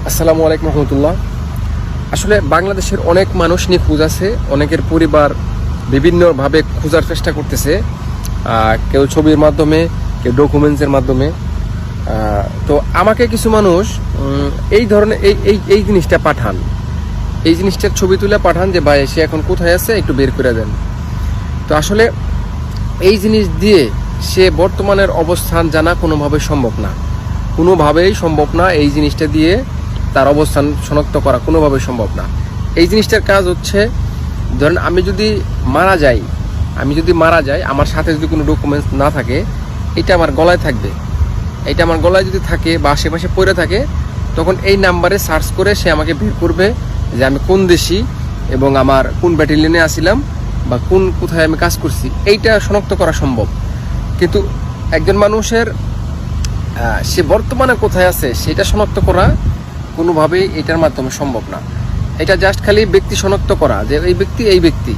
আসসালামু আলাইকুম রহমতুল্লাহ। আসলে বাংলাদেশের অনেক মানুষ নিখোঁজ আছে, অনেকের পরিবার বিভিন্নভাবে খোঁজার চেষ্টা করতেছে, কেউ ছবির মাধ্যমে, কেউ ডকুমেন্টসের মাধ্যমে। তো আমাকে কিছু মানুষ এই ধরনের এই জিনিসটা পাঠান, এই জিনিসটার ছবি তুলে পাঠান যে ভাই সে এখন কোথায় আছে একটু বের করে দেন। তো আসলে এই জিনিস দিয়ে সে বর্তমানের অবস্থান জানা কোনোভাবেই সম্ভব না, কোনোভাবেই সম্ভব না। এই জিনিসটা দিয়ে তার অবস্থান শনাক্ত করা কোনোভাবেই সম্ভব না। এই জিনিসটার কাজ হচ্ছে, ধরেন আমি যদি মারা যাই, আমার সাথে যদি কোনো ডকুমেন্টস না থাকে, এটা আমার গলায় থাকবে। এটা আমার গলায় যদি থাকে বা আশেপাশে পড়ে থাকে, তখন এই নাম্বারে সার্চ করে সে আমাকে বের করবে যে আমি কোন দেশি এবং আমার কোন ব্যাটালিয়নে আসিলাম বা কোথায় আমি কাজ করছি, এইটা শনাক্ত করা সম্ভব। কিন্তু একজন মানুষের সে বর্তমানে কোথায় আছে সেটা শনাক্ত করা কোনোভাবেই এটার মাধ্যমে সম্ভব না। এটা জাস্ট খালি ব্যক্তি শনাক্ত করা যে এই ব্যক্তি,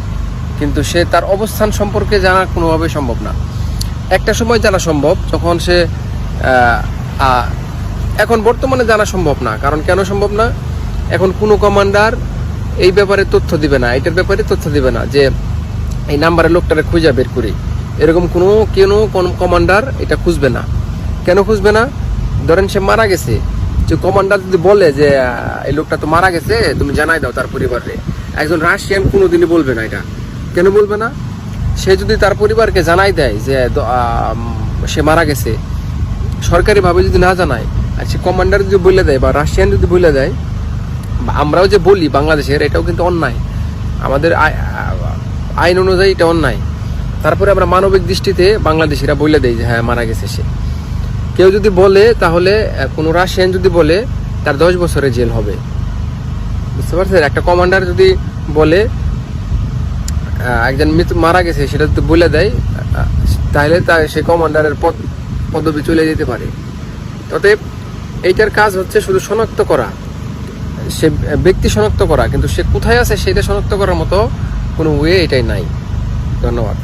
কিন্তু সে তার অবস্থান সম্পর্কে জানা কোনোভাবেই সম্ভব না। একটা সময় জানা সম্ভব যখন সে এখন বর্তমানে জানা সম্ভব না। কারণ কেন সম্ভব না? এখন কোনো কমান্ডার এই ব্যাপারে তথ্য দিবে না, এটার ব্যাপারে তথ্য দিবে না যে এই নাম্বারের লোকটারে খুঁজে বের করি, এরকম কোনো কমান্ডার এটা খুঁজবে না। কেন খুঁজবে না? ধরেন সে মারা গেছে, যে কমান্ডার যদি বলে যে এই লোকটা তো মারা গেছে, তুমি জানাই দাও তার পরিবারে, একজন রাশিয়ান কোনোদিনই বলবে না। এটা কেন বলবে না? সে যদি তার পরিবারকে জানাই দেয় যে সে মারা গেছে, সরকারিভাবে যদি না জানায়, আর সে কমান্ডার যদি বলে দেয় বা রাশিয়ান যদি বলে দেয়, আমরাও যে বলি বাংলাদেশের, এটাও কিন্তু অন্যায়, আমাদের আইন অনুযায়ী এটা অন্যায়। তারপরে আমরা মানবিক দৃষ্টিতে বাংলাদেশিরা বলে দেয় যে হ্যাঁ মারা গেছে সে। কেউ যদি বলে, তাহলে কোনো রাশিয়ান যদি বলে, তার 10 বছরের জেল হবে, বুঝতে পারছেন? একটা কমান্ডার যদি বলে একজন মারা গেছে, সেটা যদি বলে দেয়, তাহলে সেই কমান্ডারের পদবি চলে যেতে পারে। অতএব এইটার কাজ হচ্ছে শুধু শনাক্ত করা, সে ব্যক্তি শনাক্ত করা, কিন্তু সে কোথায় আছে সেটা শনাক্ত করার মতো কোনো ওয়ে এটাই নাই। ধন্যবাদ।